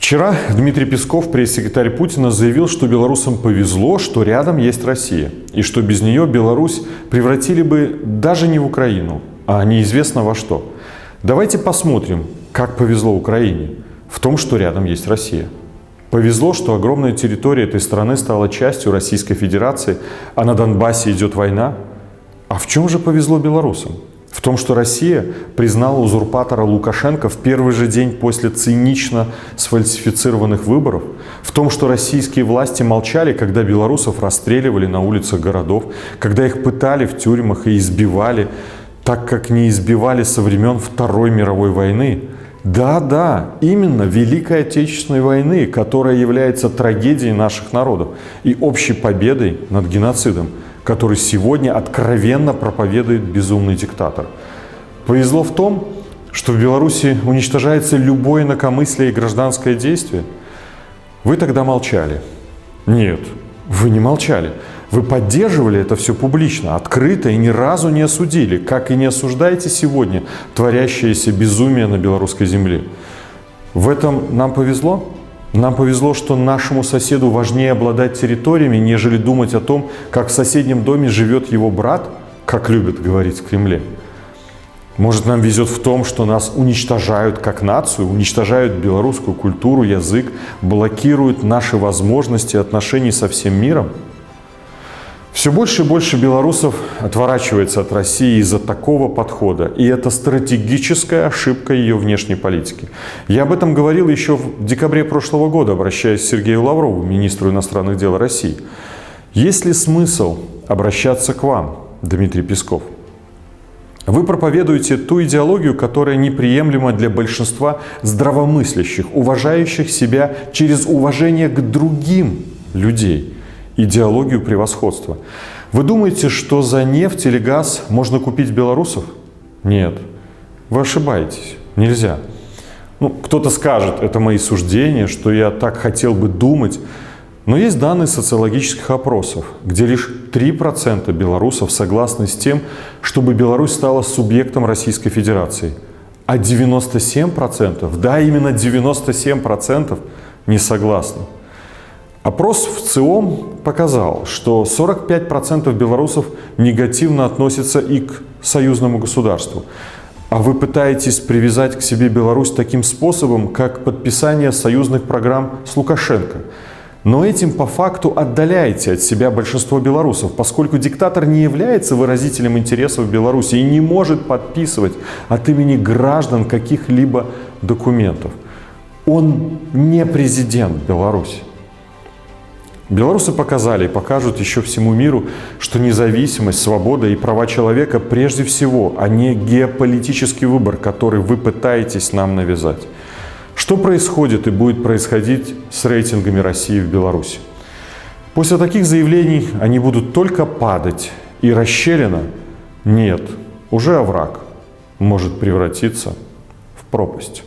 Вчера Дмитрий Песков, пресс-секретарь Путина, заявил, что белорусам повезло, что рядом есть Россия, и что без нее Беларусь превратили бы даже не в Украину, а неизвестно во что. Давайте посмотрим, как повезло Украине в том, что рядом есть Россия. Повезло, что огромная территория этой страны стала частью Российской Федерации, а на Донбассе идет война. А в чем же повезло белорусам? В том, что Россия признала узурпатора Лукашенко в первый же день после цинично сфальсифицированных выборов? В том, что российские власти молчали, когда белорусов расстреливали на улицах городов, когда их пытали в тюрьмах и избивали, так как не избивали со времен Второй мировой войны? Да, именно Великой Отечественной войны, которая является трагедией наших народов и общей победой над геноцидом, который сегодня откровенно проповедует безумный диктатор. Повезло в том, что в Беларуси уничтожается любое инакомыслие и гражданское действие. Вы тогда молчали. Нет, вы не молчали. Вы поддерживали это все публично, открыто и ни разу не осудили, как и не осуждаете сегодня творящееся безумие на белорусской земле. В этом нам повезло? Нам повезло, что нашему соседу важнее обладать территориями, нежели думать о том, как в соседнем доме живет его брат, как любят говорить в Кремле. Может, нам везет в том, что нас уничтожают как нацию, уничтожают белорусскую культуру, язык, блокируют наши возможности отношений со всем миром? Все больше и больше белорусов отворачивается от России из-за такого подхода, и это стратегическая ошибка ее внешней политики. Я об этом говорил еще в декабре прошлого года, обращаясь к Сергею Лаврову, министру иностранных дел России. Есть ли смысл обращаться к вам, Дмитрий Песков? Вы проповедуете ту идеологию, которая неприемлема для большинства здравомыслящих, уважающих себя через уважение к другим людей. Идеологию превосходства. Вы думаете, что за нефть или газ можно купить белорусов? Нет. Вы ошибаетесь. Нельзя. Кто-то скажет, это мои суждения, что я так хотел бы думать. Но есть данные социологических опросов, где лишь 3% белорусов согласны с тем, чтобы Беларусь стала субъектом Российской Федерации. А 97%, да, именно 97% не согласны. Опрос в ЦИОМ показал, что 45% белорусов негативно относятся и к союзному государству. А вы пытаетесь привязать к себе Беларусь таким способом, как подписание союзных программ с Лукашенко. Но этим по факту отдаляете от себя большинство белорусов, поскольку диктатор не является выразителем интересов Беларуси и не может подписывать от имени граждан каких-либо документов. Он не президент Беларуси. Белорусы показали и покажут еще всему миру, что независимость, свобода и права человека прежде всего, а не геополитический выбор, который вы пытаетесь нам навязать. Что происходит и будет происходить с рейтингами России в Беларуси? После таких заявлений они будут только падать, и расщелина, нет, уже овраг, может превратиться в пропасть.